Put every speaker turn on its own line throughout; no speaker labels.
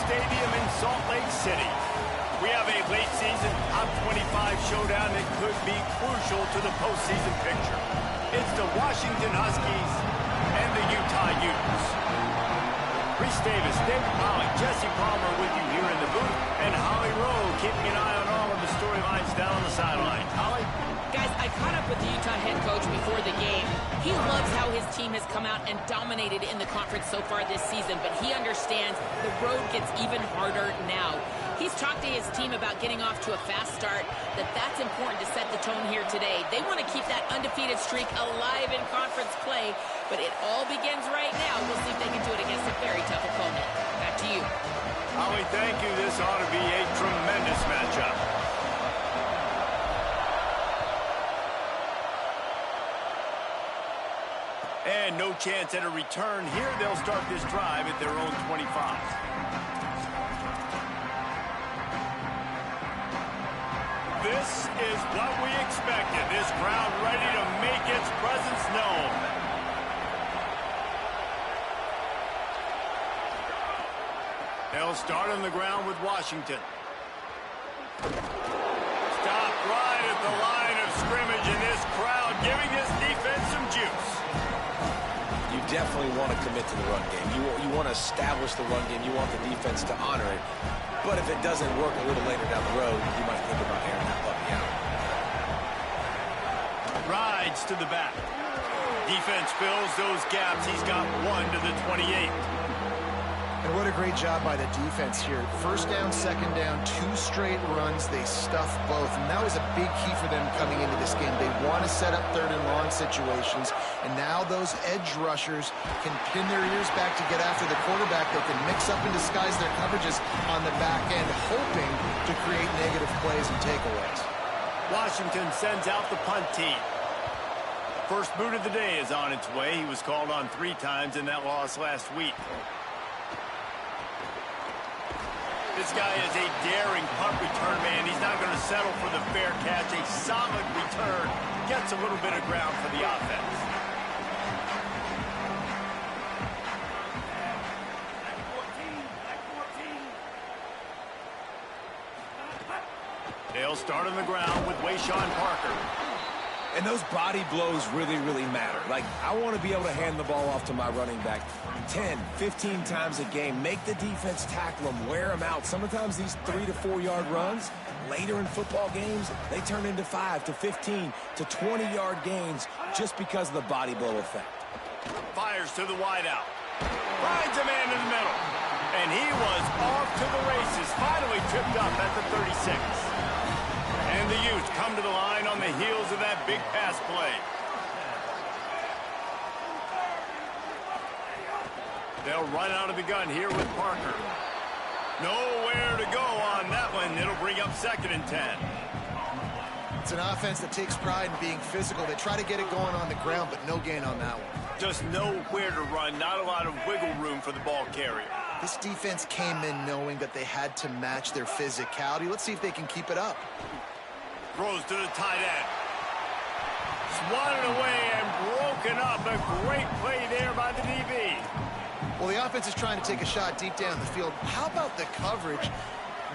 Stadium in Salt Lake City. We have a late season top 25 showdown that could be crucial to the postseason picture. It's the Washington Huskies and the Utah Utes. Reese Davis, David Pollack, Jesse Palmer with you here in the booth, and Holly Rowe keeping an eye on all of the storylines down on the sideline. Holly?
Guys, I caught up with the Utah head coach before the game. He loves how his team has come out and dominated in the conference so far this season, but he understands the road gets even harder now. He's talked to his team about getting off to a fast start, that's important to set the tone here today. They want to keep that undefeated streak alive in conference play, but it all begins right now. We'll see if they can do it against a very tough opponent. Back to you.
Holly, thank you. This ought to be a tremendous matchup. And no chance at a return here. They'll start this drive at their own 25. This is what we expected. This crowd ready to make its presence known. They'll start on the ground with Washington. Stop right at the line of scrimmage, and this crowd giving this defense some juice.
You definitely want to commit to the run game. You want to establish the run game. You want the defense to honor it. But if it doesn't work a little later down the road, you might think about airing that puppy out.
Rides to the back. Defense fills those gaps. He's got one to the 28.
And what a great job by the defense here. First down, second down, 2 straight runs. They stuff both. And that was a big key for them coming into this game. They want to set up third and long situations. And now those edge rushers can pin their ears back to get after the quarterback. They can mix up and disguise their coverages on the back end, hoping to create negative plays and takeaways.
Washington sends out the punt team. First boot of the day is on its way. He was called on 3 times in that loss last week. This guy is a daring punt return man. He's not going to settle for the fair catch. A solid return. Gets a little bit of ground for the offense. They'll start on the ground with Wayshawn Parker.
And those body blows really, really matter. Like, I want to be able to hand the ball off to my running back 10, 15 times a game. Make the defense tackle them, wear them out. Sometimes these 3 to 4 yard runs, later in football games, they turn into 5 to 15 to 20 yard gains just because of the body blow effect.
Fires to the wideout. Finds a man in the middle. And he was off to the races. Finally tripped up at the 36. And the Utes come to the line on the heels of that big pass play. They'll run out of the gun here with Parker. Nowhere to go on that one. It'll bring up 2nd and 10.
It's an offense that takes pride in being physical. They try to get it going on the ground, but no gain on that one.
Just nowhere to run. Not a lot of wiggle room for the ball carrier.
This defense came in knowing that they had to match their physicality. Let's see if they can keep it up.
Throws to the tight end. Swatted away and broken up. A great play there by the DB.
Well, the offense is trying to take a shot deep down the field. How about the coverage?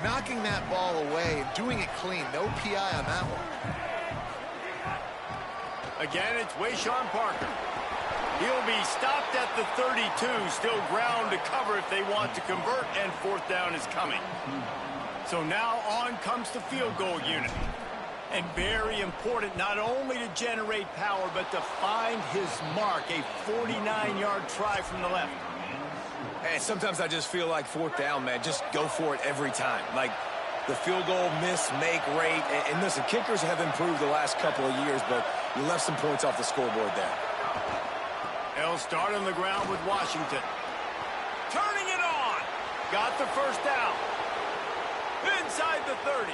Knocking that ball away and doing it clean. No PI on that one.
Again, it's Wayshawn Parker. He'll be stopped at the 32. Still ground to cover if they want to convert, and 4th down is coming. So now on comes the field goal unit. And very important, not only to generate power, but to find his mark. A 49-yard try from the left.
Hey, sometimes I just feel like 4th down, man. Just go for it every time. Like the field goal miss, make rate. And listen, kickers have improved the last couple of years, but you left some points off the scoreboard there.
They'll start on the ground with Washington. Turning it on. Got the first down. Inside the 30.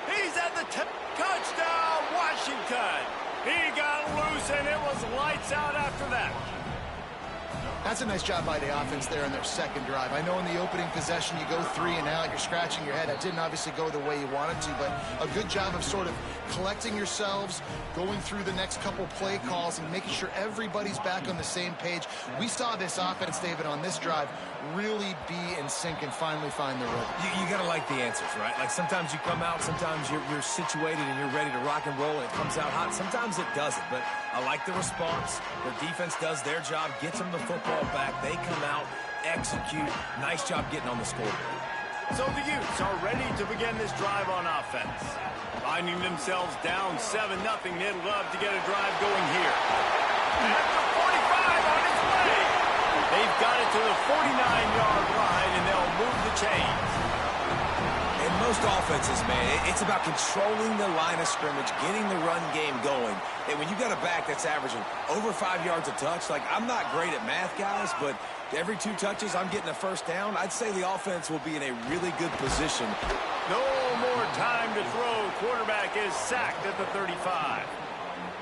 He's at the 10. Touchdown, Washington. He got loose, and it was lights out after that.
That's a nice job by the offense there on their second drive. I know in the opening possession you go 3 and out, you're scratching your head. That didn't obviously go the way you wanted to, but a good job of sort of collecting yourselves, going through the next couple play calls, and making sure everybody's back on the same page. We saw this offense, David, on this drive really be in sync and finally find the rhythm.
You got to like the answers, right? Like sometimes you come out, sometimes you're situated and you're ready to rock and roll and it comes out hot. Sometimes it doesn't, but I like the response. The defense does their job, gets them the football back. They come out, execute. Nice job getting on the scoreboard.
So the Utes are ready to begin this drive on offense. Finding themselves down 7-0, they'd love to get a drive going here. At the 45 on its way. They've got it to the 49-yard line, and they'll move the chains.
In most offenses, man, it's about controlling the line of scrimmage, getting the run game going. And when you got a back that's averaging over 5 yards a touch, like I'm not great at math, guys, but every 2 touches I'm getting a first down, I'd say the offense will be in a really good position.
No more time to throw. Quarterback is sacked at the 35.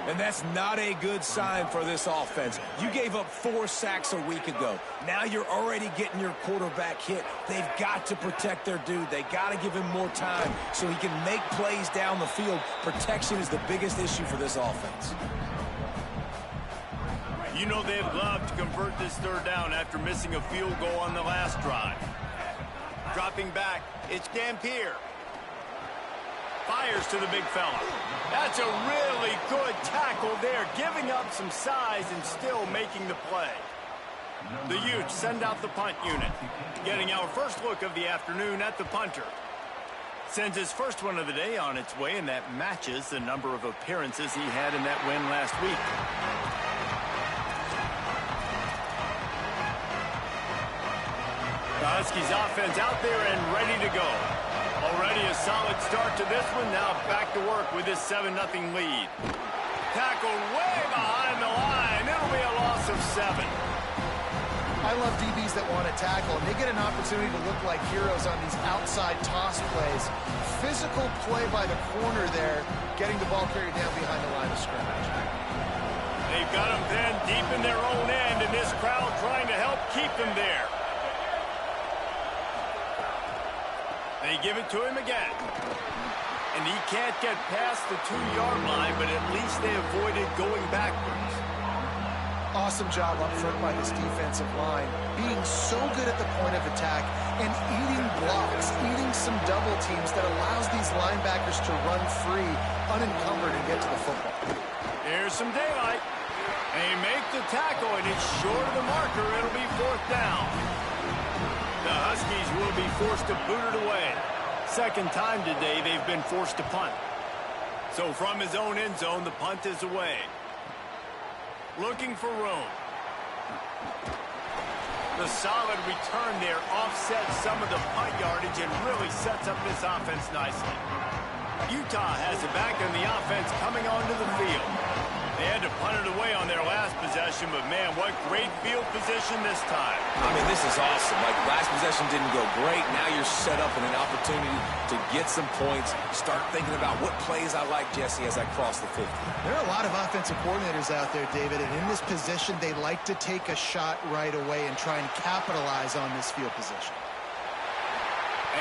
And that's not a good sign for this offense. You gave up 4 sacks a week ago. Now you're already getting your quarterback hit. They've got to protect their dude. They got to give him more time so he can make plays down the field. Protection is the biggest issue for this offense.
You know they'd love to convert this third down after missing a field goal on the last drive. Dropping back, it's Dampier. Fires to the big fella. That's a really good tackle there, giving up some size and still making the play. The Utes send out the punt unit, getting our first look of the afternoon at the punter. Sends his first one of the day on its way, and that matches the number of appearances he had in that win last week. The Huskies offense out there and ready to go. Already a solid start to this one. Now back to work with this 7-0 lead. Tackled way behind the line. It'll be a loss of 7.
I love DBs that want to tackle, and they get an opportunity to look like heroes on these outside toss plays. Physical play by the corner there, getting the ball carried down behind the line of scrimmage.
They've got them then deep in their own end, and this crowd trying to help keep them there. They give it to him again. And he can't get past the 2-yard line, but at least they avoided going backwards.
Awesome job up front by this defensive line, being so good at the point of attack and eating blocks, eating some double teams that allows these linebackers to run free, unencumbered, and get to the football.
Here's some daylight. They make the tackle, and it's short of the marker. It'll be 4th down. The Huskies will be forced to boot it away. Second time today they've been forced to punt. So from his own end zone, the punt is away. Looking for room. The solid return there offsets some of the punt yardage and really sets up this offense nicely. Utah has it back in the offense coming onto the field. They had to punt it away on their last possession, but man, what great field position this time.
I mean, this is awesome. Like, last possession didn't go great. Now you're set up in an opportunity to get some points. Start thinking about what plays I like, Jesse, as I cross the 50.
There are a lot of offensive coordinators out there, David, and in this position, they like to take a shot right away and try and capitalize on this field position.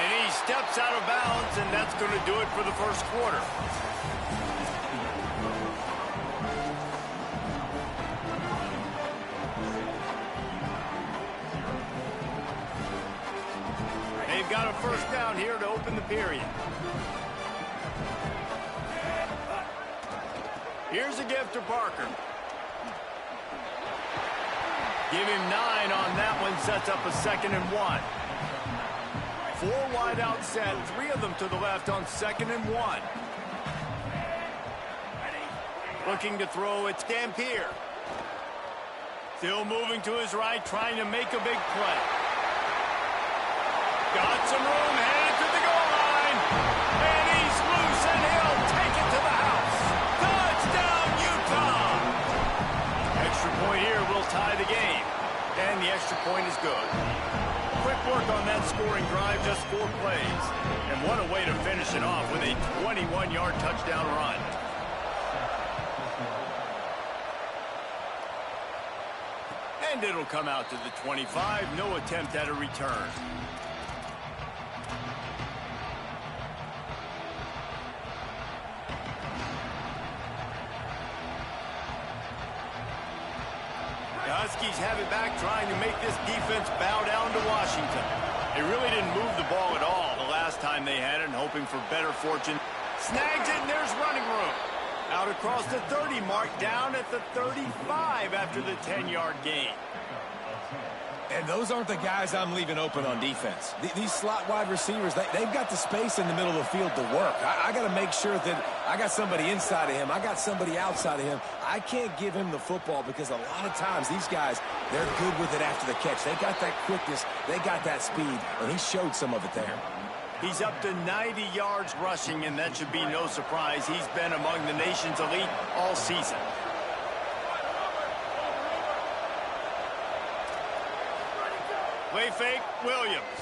And he steps out of bounds, and that's going to do it for the first quarter. Got a first down here to open the period. Here's a gift to Parker. Give him 9 on that one, sets up a 2nd and 1. 4 wide out set, 3 of them to the left on 2nd and 1. Looking to throw, it's Dampier. Still moving to his right, trying to make a big play. Got some room, headed to the goal line. And he's loose, and he'll take it to the house. Touchdown, Utah! Extra point here will tie the game. And the extra point is good. Quick work on that scoring drive, just 4 plays. And what a way to finish it off with a 21-yard touchdown run. And And it'll come out to the 25. No attempt at a return. The Huskies have it back, trying to make this defense bow down to Washington. They really didn't move the ball at all the last time they had it, and hoping for better fortune. Snags it, and there's running room. Out across the 30 mark, down at the 35 after the 10-yard gain.
And those aren't the guys I'm leaving open on defense. These slot wide receivers, they've got the space in the middle of the field to work. I got to make sure that I got somebody inside of him. I got somebody outside of him. I can't give him the football because a lot of times these guys, they're good with it after the catch. They got that quickness. They got that speed, and he showed some of it there.
He's up to 90 yards rushing, and that should be no surprise. He's been among the nation's elite all season. Play fake, Williams.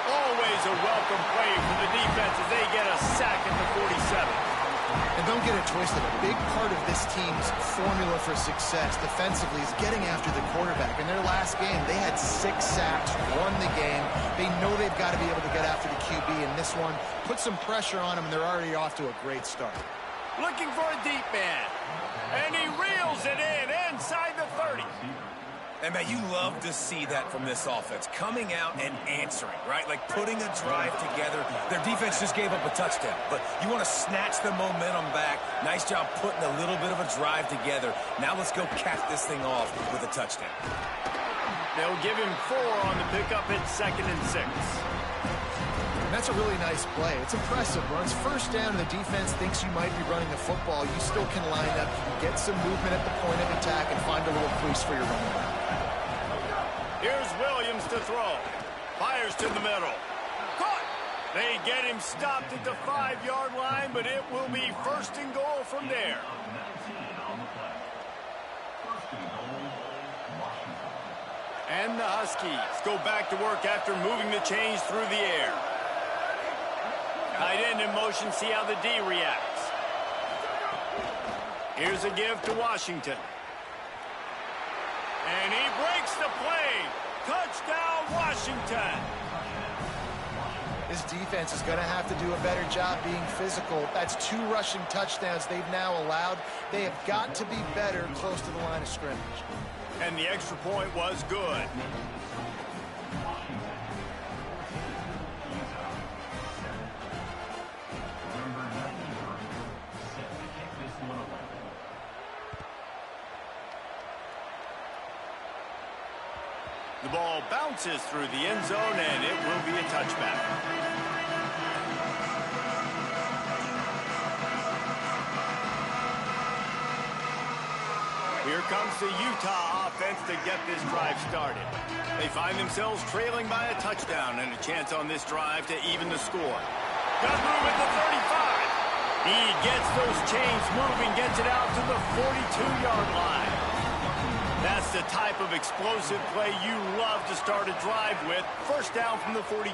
Always a welcome play for the defense as they get a sack at the 47.
And don't get it twisted. A big part of this team's formula for success defensively is getting after the quarterback. In their last game, they had 6 sacks, won the game. They know they've got to be able to get after the QB in this one. Put some pressure on them, and they're already off to a great start.
Looking for a deep man. And he reels it in inside the 30.
And, man, you love to see that from this offense, coming out and answering, right? Like putting a drive together. Their defense just gave up a touchdown, but you want to snatch the momentum back. Nice job putting a little bit of a drive together. Now let's go cap this thing off with a touchdown.
They'll give him 4 on the pickup at 2nd and 6.
And that's a really nice play. It's impressive. Runs first down, and the defense thinks you might be running the football. You still can line up, you can get some movement at the point of attack, and find a little crease for your running back.
Here's Williams to throw. Fires to the middle. Caught! They get him stopped at the 5-yard line, but it will be 1st and goal from there. And the Huskies go back to work after moving the chains through the air. Tight end in motion, see how the D reacts. Here's a give to Washington. And he breaks the play. Touchdown, Washington.
This defense is going to have to do a better job being physical. That's 2 rushing touchdowns they've now allowed. They have got to be better close to the line of scrimmage.
And the extra point was good. The ball bounces through the end zone, and it will be a touchback. Here comes the Utah offense to get this drive started. They find themselves trailing by a touchdown and a chance on this drive to even the score. Got move at the 35. He gets those chains moving, gets it out to the 42-yard line. That's the type of explosive play you love to start a drive with. 1st down from the 42.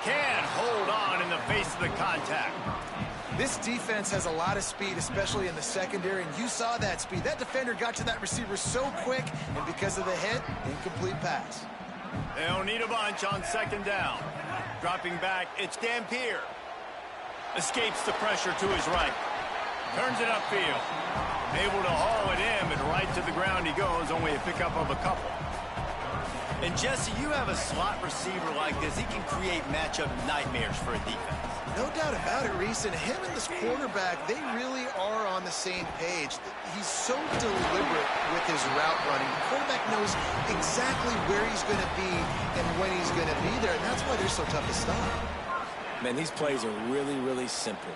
Can't hold on in the face of the contact.
This defense has a lot of speed, especially in the secondary, and you saw that speed. That defender got to that receiver so quick, and because of the hit, incomplete pass.
They'll need a bunch on 2nd down. Dropping back, it's Dampier. Escapes the pressure to his right. Turns it upfield. Able to haul it in, but right to the ground he goes, only a pickup of a couple. And Jesse, you have a slot receiver like this. He can create matchup nightmares for a defense.
No doubt about it, Reese. And him and this quarterback, they really are on the same page. He's so deliberate with his route running. The quarterback knows exactly where he's going to be and when he's going to be there, and that's why they're so tough to stop.
Man, these plays are really, really simple.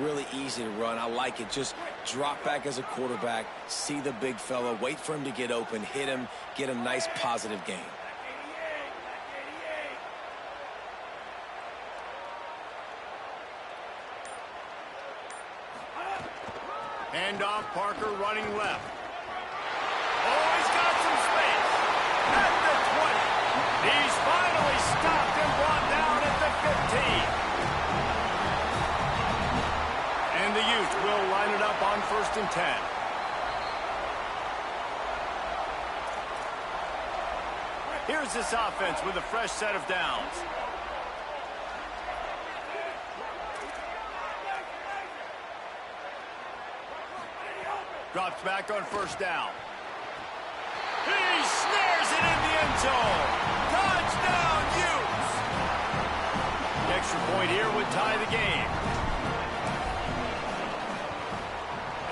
Really easy to run. I like it. Just drop back as a quarterback, see the big fella, wait for him to get open, hit him, get a nice positive gain.
Handoff, Parker running left. Oh, he's got some space. At the 20. He's finally stopped and brought down at the 15. And the Utes will line it up on 1st and 10. Here's this offense with a fresh set of downs. Drops back on first down. He snares it in the end zone. Touchdown, Utes! The extra point here would tie the game.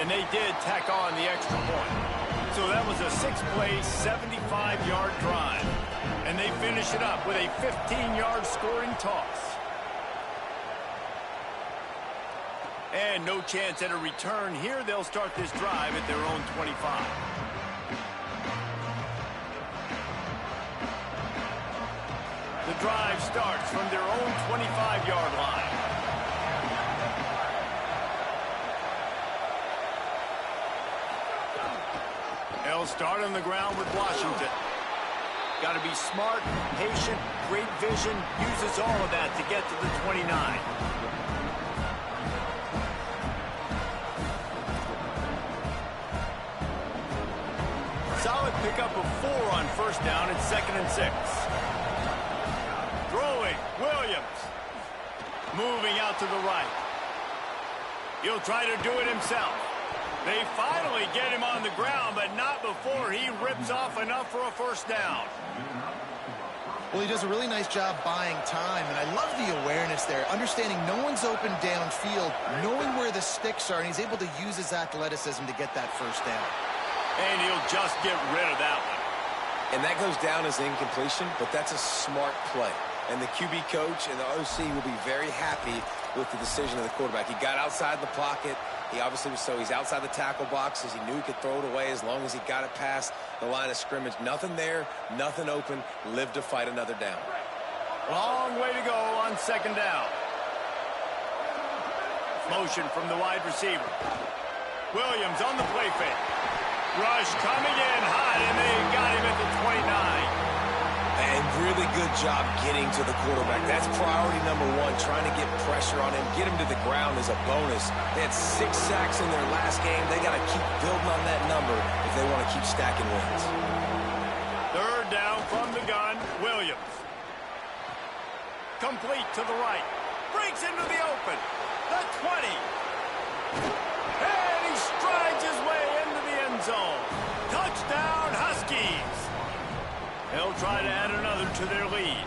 And they did tack on the extra point. So that was a 6-play, 75-yard drive. And they finish it up with a 15-yard scoring toss. And no chance at a return here. They'll start this drive at their own 25. The drive starts from their own 25-yard line. They'll start on the ground with Washington. Got to be smart, patient, great vision, uses all of that to get to the 29. Solid pickup of 4 on first down and 2nd and 6. Throwing, Williams. Moving out to the right. He'll try to do it himself. They finally get him on the ground, but not before he rips off enough for a first down.
Well, he does a really nice job buying time, and I love the awareness there, understanding no one's open downfield, knowing where the sticks are, and he's able to use his athleticism to get that first down.
And he'll just get rid of that one.
And that goes down as incompletion, but that's a smart play. And the QB coach and the OC will be very happy with the decision of the quarterback. He got outside the pocket. He obviously was he's outside the tackle boxes. He knew he could throw it away as long as he got it past the line of scrimmage. Nothing there, nothing open. Lived to fight another down.
Long way to go on 2nd down. Motion from the wide receiver. Williams on the play fake. Rush coming in hot, and they got him at the 29.
And really good job getting to the quarterback. That's priority number 1, trying to get pressure on him. Get him to the ground is a bonus. They had 6 sacks in their last game. They got to keep building on that number if they want to keep stacking wins.
3rd down from the gun, Williams. Complete to the right. Breaks into the open. The 20. And he strides his way into the end zone. Touchdown, Huskies. They'll try to add another to their lead.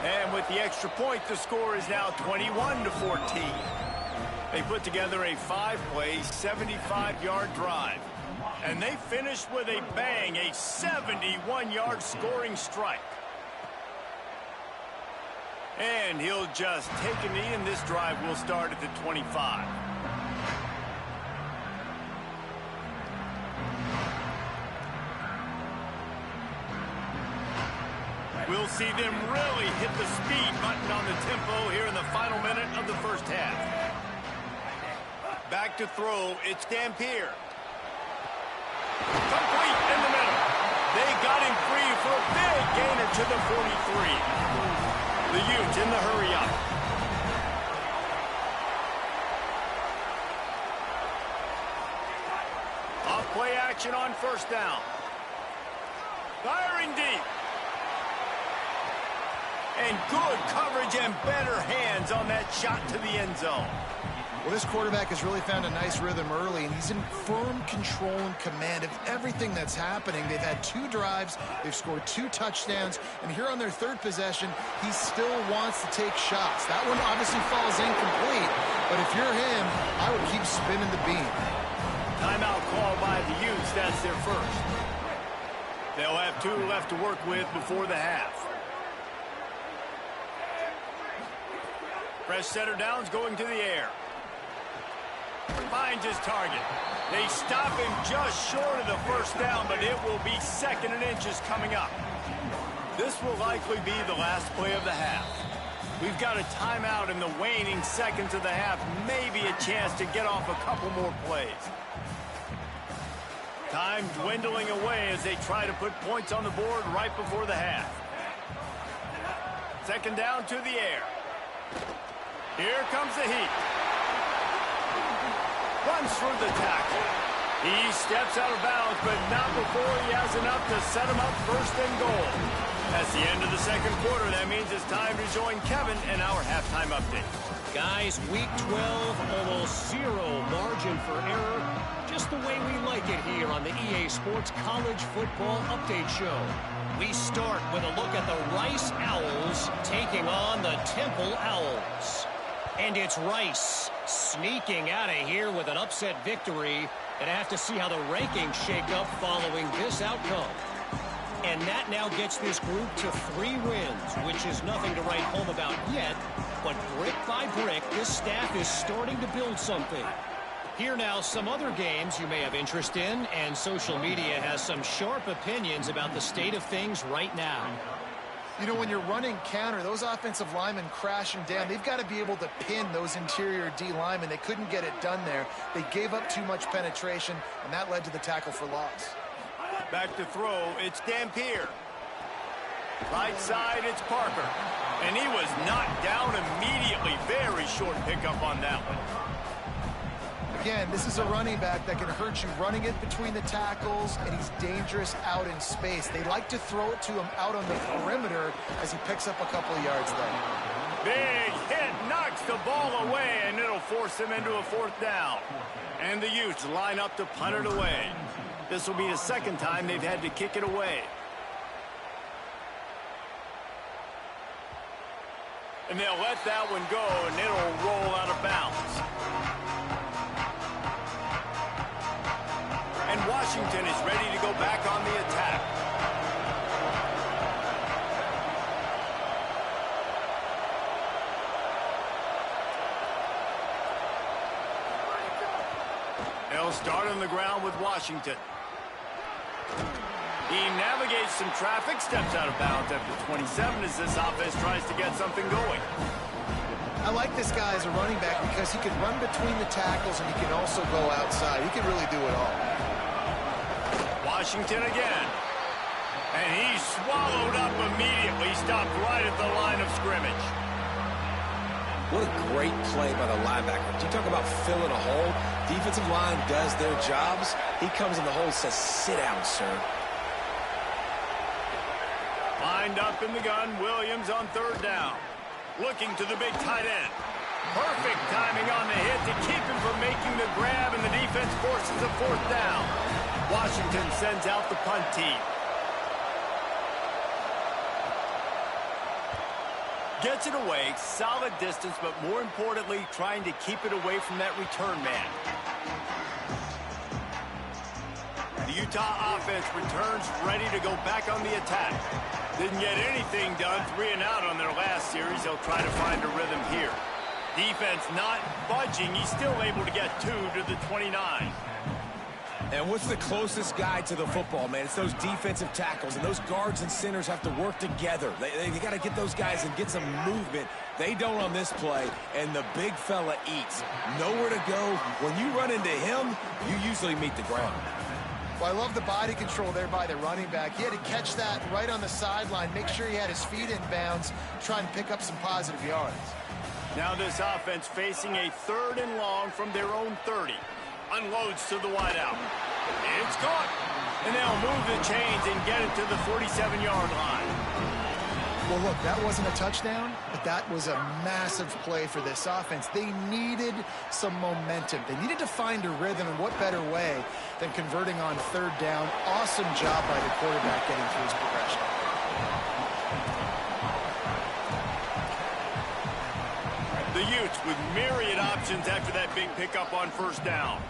And with the extra point, the score is now 21-14. They put together a 5-play, 75-yard drive. And they finished with a bang, a 71-yard scoring strike. And he'll just take a knee, and this drive will start at the 25. We'll see them really hit the speed button on the tempo here in the final minute of the first half. Back to throw, it's Dampier. Complete in the middle. They got him free for a big gainer to the 43. The Utes in the hurry up. Off play action on first down. Firing deep. And good coverage and better hands on that shot to the end zone.
Well, this quarterback has really found a nice rhythm early, and he's in firm control and command of everything that's happening. They've had 2 drives, they've scored 2 touchdowns, and here on their 3rd possession, he still wants to take shots. That one obviously falls incomplete, but if you're him, I would keep spinning the beam.
Timeout call by the Utes, that's their first. They'll have 2 left to work with before the half. Fresh set of downs going to the air. Finds his target. They stop him just short of the first down, but it will be 2nd and inches coming up. This will likely be the last play of the half. We've got a timeout in the waning seconds of the half. Maybe a chance to get off a couple more plays. Time dwindling away as they try to put points on the board right before the half. 2nd down to the air. Here comes the heat. Runs through the tackle. He steps out of bounds, but not before he has enough to set him up first and goal. That's the end of the second quarter. That means it's time to join Kevin in our halftime update.
Guys, week 12, almost zero margin for error. Just the way we like it here on the EA Sports College Football Update Show. We start with a look at the Rice Owls taking on the Temple Owls. And it's Rice sneaking out of here with an upset victory. And I have to see how the rankings shake up following this outcome. And that now gets this group to 3 wins, which is nothing to write home about yet. But brick by brick, this staff is starting to build something. Here now, some other games you may have interest in, and social media has some sharp opinions about the state of things right now.
You know, when you're running counter, those offensive linemen crashing down, they've got to be able to pin those interior D linemen. They couldn't get it done there. They gave up too much penetration, and that led to the tackle for loss.
Back to throw, it's Dampier. Right side, it's Parker. And he was knocked down immediately. Very short pickup on that one.
Again, this is a running back that can hurt you running it between the tackles, and he's dangerous out in space. They like to throw it to him out on the perimeter as he picks up a couple of yards there.
Big hit, knocks the ball away, and it'll force him into a 4th down. And the Utes line up to punt it away. This will be the second time they've had to kick it away. And they'll let that one go, and it'll roll out of bounds. And Washington is ready to go back on the attack. They'll start on the ground with Washington. He navigates some traffic, steps out of bounds after 27 as this offense tries to get something going.
I like this guy as a running back because he can run between the tackles and he can also go outside. He can really do it all.
Washington again. And he's swallowed up immediately, stopped right at the line of scrimmage.
What a great play by the linebacker. You talk about filling a hole. Defensive line does their jobs. He comes in the hole and says, sit down, sir.
Lined up in the gun, Williams on 3rd down. Looking to the big tight end. Perfect timing on the hit to keep him from making the grab, and the defense forces a 4th down. Washington sends out the punt team. Gets it away, solid distance, but more importantly, trying to keep it away from that return man. The Utah offense returns ready to go back on the attack. Didn't get anything done, 3 and out on their last series. They'll try to find a rhythm here. Defense not budging. He's still able to get 2 to the 29.
And what's the closest guy to the football, man? It's those defensive tackles, and those guards and centers have to work together. They got to get those guys and get some movement. They don't on this play, and the big fella eats. Nowhere to go. When you run into him, you usually meet the ground.
Well, I love the body control there by the running back. He had to catch that right on the sideline, make sure he had his feet in bounds, try and pick up some positive yards.
Now this offense facing a 3rd and long from their own 30. Unloads to the wideout. It's caught. And they'll move the chains and get it to the 47-yard line.
Well, look, that wasn't a touchdown, but that was a massive play for this offense. They needed some momentum. They needed to find a rhythm, and what better way than converting on 3rd down. Awesome job by the quarterback getting through his progression.
The Utes with myriad options after that big pickup on 1st down.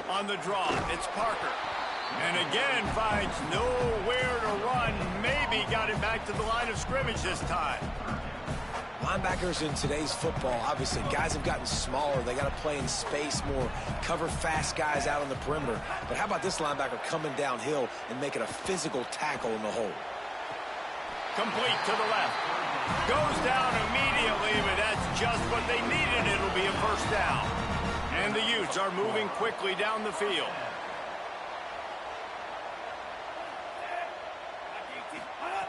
On the draw, it's Parker. And again finds nowhere to run. Maybe got it back to the line of scrimmage this time.
Linebackers in today's football, obviously, guys have gotten smaller. They got to play in space more, cover fast guys out on the perimeter. But how about this linebacker coming downhill and making a physical tackle in the hole?
Complete to the left. Goes down immediately, but that's just what they needed. It'll be a 1st down. And the Utes are moving quickly down the field.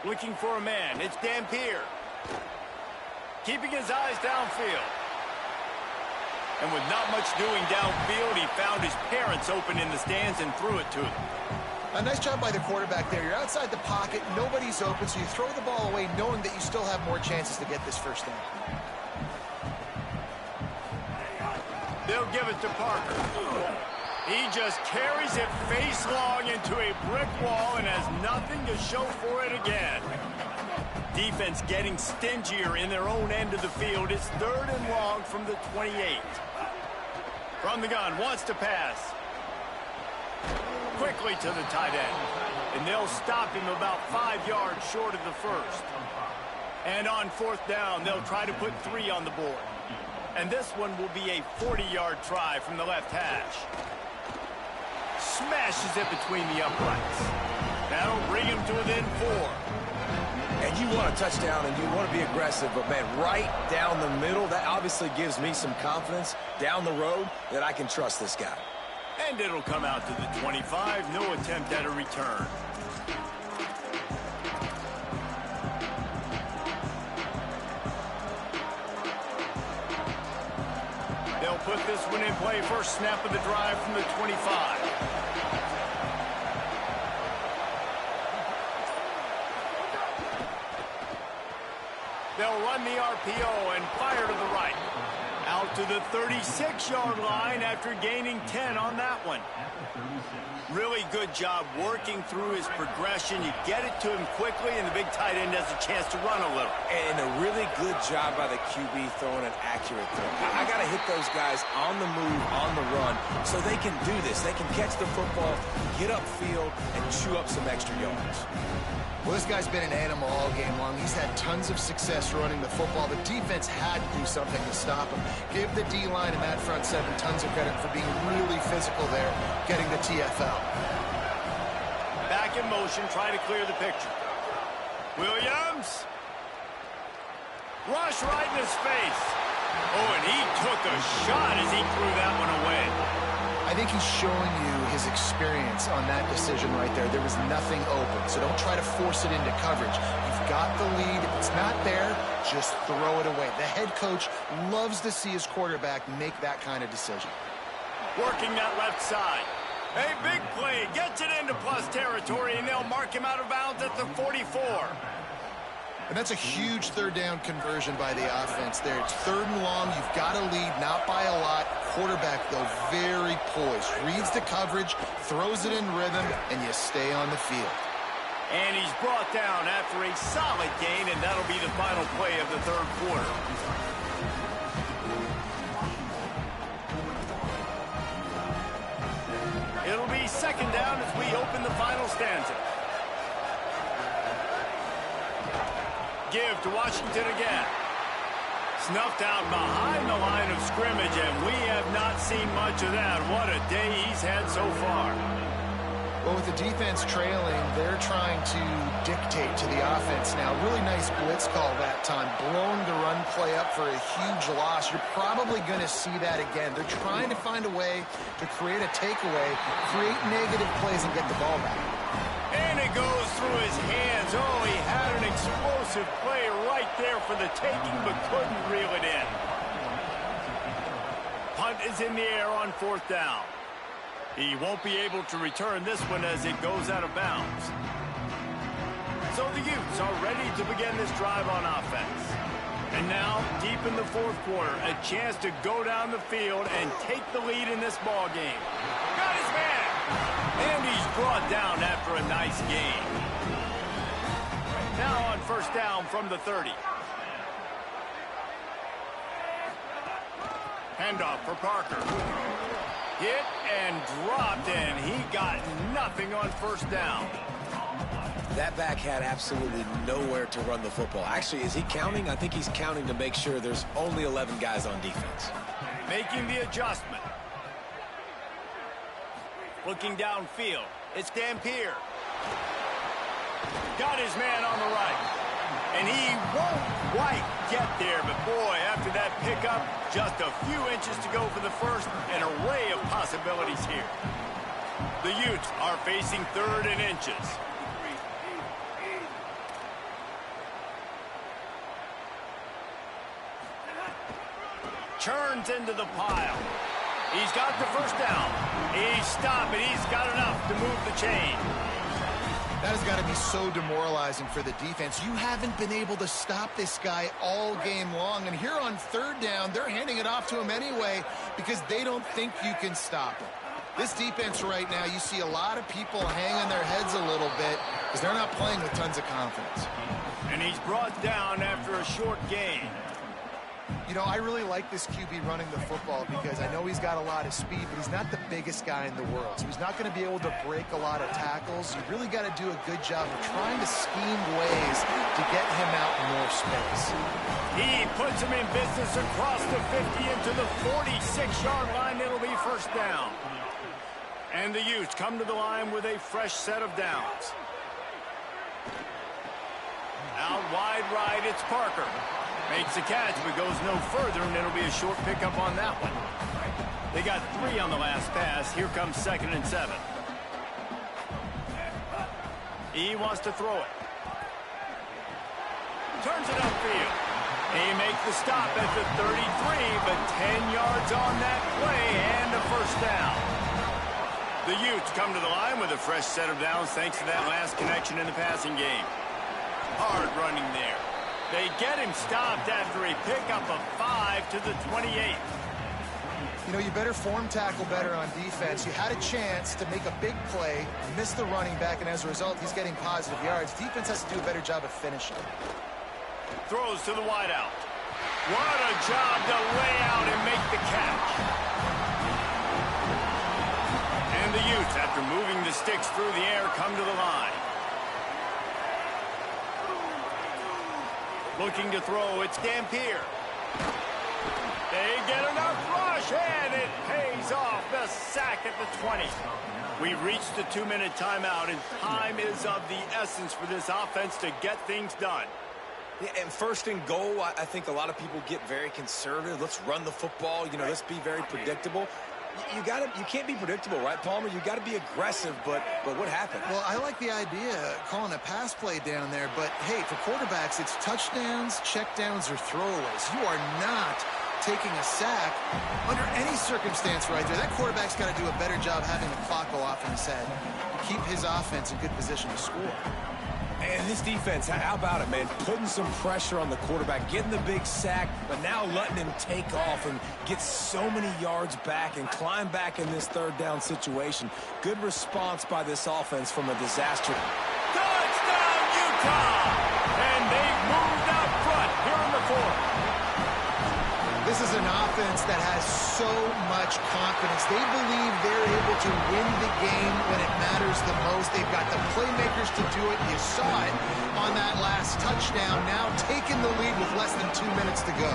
Looking for a man. It's Dampier. Keeping his eyes downfield. And with not much doing downfield, he found his parents open in the stands and threw it to them.
A nice job by the quarterback there. You're outside the pocket, nobody's open, so you throw the ball away knowing that you still have more chances to get this first down.
They'll give it to Parker. He just carries it face long into a brick wall and has nothing to show for it again. Defense getting stingier in their own end of the field. It's 3rd and long from the 28. From the gun, wants to pass. Quickly to the tight end. And they'll stop him about 5 yards short of the first. And on 4th down, they'll try to put 3 on the board. And this one will be a 40-yard try from the left hash. Smashes it between the uprights. That'll bring him to within 4.
And you want a touchdown and you want to be aggressive, but man, right down the middle, that obviously gives me some confidence down the road that I can trust this guy.
And it'll come out to the 25. No attempt at a return. They'll put this one in play. First snap of the drive from the 25. They'll run the RPO and fire to the right. Out to the 36-yard line after gaining 10 on that one. Really good job working through his progression. You get it to him quickly, and the big tight end has a chance to run a little.
And a really good job by the QB throwing an accurate throw. I got to hit those guys on the move, on the run, so they can do this. They can catch the football, get upfield, and chew up some extra yards.
Well, this guy's been an animal all game long. He's had tons of success running the football. The defense had to do something to stop him. Give the D-line and that front seven tons of credit for being really physical there, getting the TFL.
Back in motion, try to clear the picture. Williams. Rush right in his face. Oh, and he took a shot as he threw that one away.
I think he's showing you his experience on that decision right there. There was nothing open, so don't try to force it into coverage. You've got the lead. If it's not there, just throw it away. The head coach loves to see his quarterback make that kind of decision.
Working that left side. A big play. Gets it into plus territory, and they'll mark him out of bounds at the 44.
And that's a huge 3rd down conversion by the offense there. It's 3rd and long. You've got a lead, not by a lot. Quarterback, though, very poised. Reads the coverage, throws it in rhythm, and you stay on the field.
And he's brought down after a solid gain, and that'll be the final play of the 3rd quarter. It'll be 2nd down as we open the final stanza. Give to Washington again. Snuffed out behind the line of scrimmage, and we have not seen much of that. What a day he's had so far.
Well, with the defense trailing, they're trying to dictate to the offense now. Really nice blitz call that time. Blowing the run play up for a huge loss. You're probably going to see that again. They're trying to find a way to create a takeaway, create negative plays, and get the ball back.
And it goes through his hands. Oh, he had an explosive play right there for the taking, but couldn't reel it in. Punt is in the air on 4th down. He won't be able to return this one as it goes out of bounds. So the Utes are ready to begin this drive on offense. And now, deep in the 4th quarter, a chance to go down the field and take the lead in this ball game. Got his man! And he's brought down after a nice gain. Now on 1st down from the 30. Handoff for Parker. Hit and dropped, and he got nothing on 1st down.
That back had absolutely nowhere to run the football. Actually, is he counting? I think he's counting to make sure there's only 11 guys on defense.
Making the adjustment. Looking downfield. It's Dampier. Got his man on the right. And he won't quite get there, but boy, after that pickup, just a few inches to go for the first. An array of possibilities here. The Utes are facing 3rd and inches. churns into the pile. He's got the first down. He's stopped, and he's got enough to move the chain.
That has got to be so demoralizing for the defense. You haven't been able to stop this guy all game long. And here on third down, they're handing it off to him anyway because they don't think you can stop him. This defense right now, you see a lot of people hanging their heads a little bit because they're not playing with tons of confidence.
And he's brought down after a short gain.
You know, I really like this QB running the football because I know he's got a lot of speed, but he's not the biggest guy in the world. So he's not going to be able to break a lot of tackles. You really got to do a good job of trying to scheme ways to get him out in more space.
He puts him in business across the 50 into the 46-yard line. It'll be first down. And the Utes come to the line with a fresh set of downs. Out wide right, it's Parker. Makes the catch, but goes no further, and it'll be a short pickup on that one. They got 3 on the last pass. Here comes 2nd and 7. He wants to throw it. Turns it upfield. He makes the stop at the 33, but 10 yards on that play and a first down. The Utes come to the line with a fresh set of downs thanks to that last connection in the passing game. Hard running there. They get him stopped after a pickup of 5 to the 28.
You know, you better form tackle better on defense. You had a chance to make a big play, miss the running back, and as a result, he's getting positive yards. Defense has to do a better job of finishing.
Throws to the wideout. What a job to lay out and make the catch. And the Utes, after moving the sticks through the air, come to the line. Looking to throw, it's Dampier. They get enough rush, and it pays off. The sack at the 20. We've reached the 2-minute timeout, and time is of the essence for this offense to get things done.
Yeah, and first and goal, I think a lot of people get very conservative. Let's run the football. You know, let's be very predictable. You can't be predictable, right, Palmer? You got to be aggressive, but what happened?
Well, I like the idea calling a pass play down there, but hey, for quarterbacks, it's touchdowns, checkdowns, or throwaways. You are not taking a sack under any circumstance right there. That quarterback's got to do a better job having the clock go off in his head to keep his offense in good position to score.
And this defense, how about it, man? Putting some pressure on the quarterback, getting the big sack, but now letting him take off and get so many yards back and climb back in this third down situation. Good response by this offense from a disaster.
Touchdown, Utah! And they've moved out front here in the fourth.
This is an offense that has so much confidence. They believe they're able to win the game when it matters the most. They've got the playmakers to do it. You saw it on that last touchdown. Now taking the lead with less than 2 minutes to go.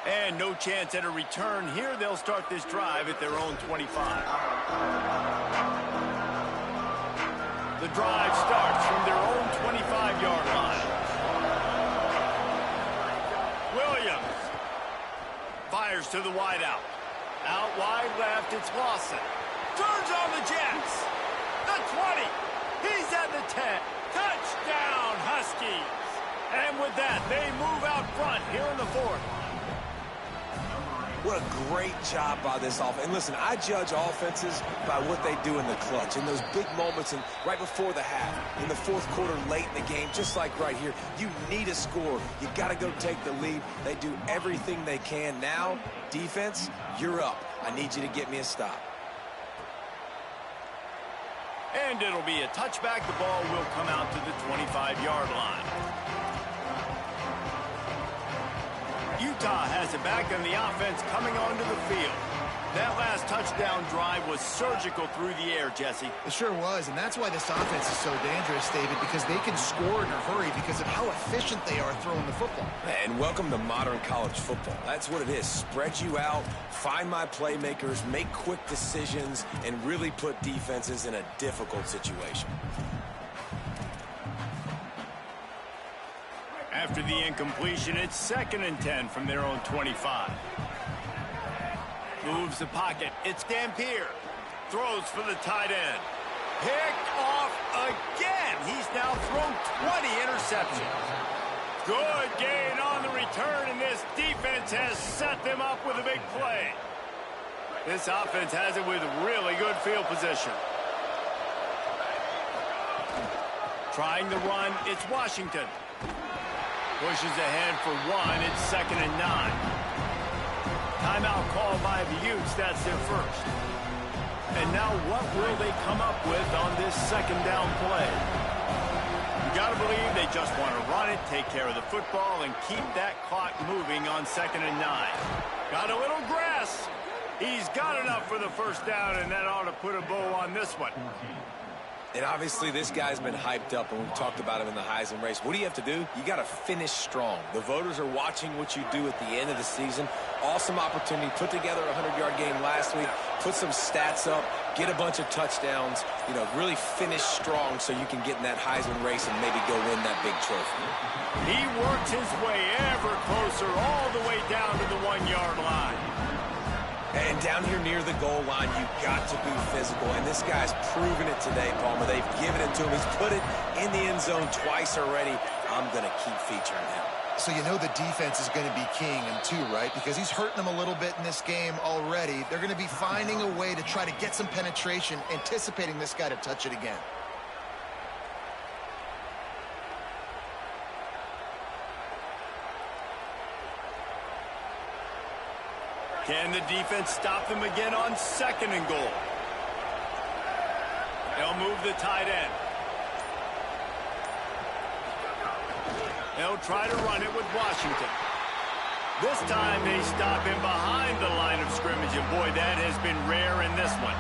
And no chance at a return here. They'll start this drive at their own 25. The drive starts from their own 25-yard line. Williams fires to the wideout. Out wide left, it's Lawson. Turns on the Jets. The 20. He's at the 10. Touchdown, Huskies. And with that, they move out front here in the fourth.
What a great job by this offense. And listen, I judge offenses by what they do in the clutch, in those big moments and right before the half, in the fourth quarter, late in the game, just like right here. You need a score. You got to go take the lead. They do everything they can. Now, defense, you're up. I need you to get me a stop.
And it'll be a touchback. The ball will come out to the 25-yard line. Utah has it back, and the offense coming onto the field. That last touchdown drive was surgical through the air, Jesse.
It sure was, and that's why this offense is so dangerous, David, because they can score in a hurry because of how efficient they are throwing the football.
And welcome to modern college football. That's what it is. Spread you out, find my playmakers, make quick decisions, and really put defenses in a difficult situation.
After the incompletion, it's 2nd and 10 from their own 25. Moves the pocket. It's Dampier. Throws for the tight end. picked off again. He's now thrown 20 interceptions. Good gain on the return, and this defense has set them up with a big play. This offense has it with really good field position. Trying the run, it's Washington. Pushes ahead for one, it's 2nd and 9. Timeout called by the Utes, that's their first. And now what will they come up with on this 2nd down play? You got to believe they just want to run it, take care of the football, and keep that clock moving on 2nd and 9. Got a little grass. He's got enough for the first down, and that ought to put a bow on this one.
And obviously this guy's been hyped up, and we've talked about him in the Heisman race. What do you have to do? You got to finish strong. The voters are watching what you do at the end of the season. Awesome opportunity. Put together a 100-yard game last week. Put some stats up. Get a bunch of touchdowns. You know, really finish strong so you can get in that Heisman race and maybe go win that big trophy.
He works his way ever closer all the way down to the 1-yard line.
And down here near the goal line, you got to be physical. And this guy's proven it today, Palmer. They've given it to him. He's put it in the end zone twice already. I'm going to keep featuring him.
So you know the defense is going to be keying him too, right? Because he's hurting them a little bit in this game already. They're going to be finding a way to try to get some penetration, anticipating this guy to touch it again.
Can the defense stop them again on 2nd and goal? They'll move the tight end. They'll try to run it with Washington. This time they stop him behind the line of scrimmage, and boy, that has been rare in this one.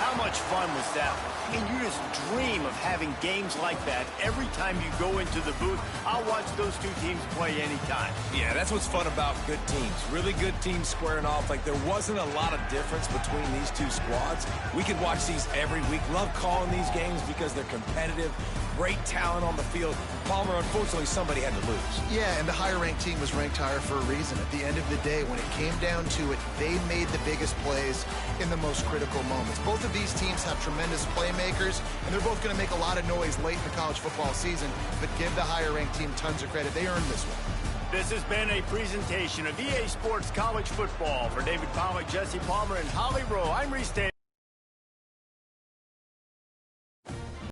How much fun was that? And you just dream of having games like that every time you go into the booth. I'll watch those two teams play anytime.
Yeah, that's what's fun about good teams. Really good teams squaring off. Like, there wasn't a lot of difference between these two squads. We could watch these every week. Love calling these games because they're competitive. Great talent on the field. Palmer, unfortunately, somebody had to lose.
Yeah, and the higher-ranked team was ranked higher for a reason. At the end of the day, when it came down to it, they made the biggest plays in the most critical moments. Both of these teams have tremendous playmakers, and they're both going to make a lot of noise late in the college football season, but give the higher-ranked team tons of credit. They earned this one.
This has been a presentation of EA Sports College Football. For David Pollack, Jesse Palmer, and Holly Rowe, I'm Reese Davis.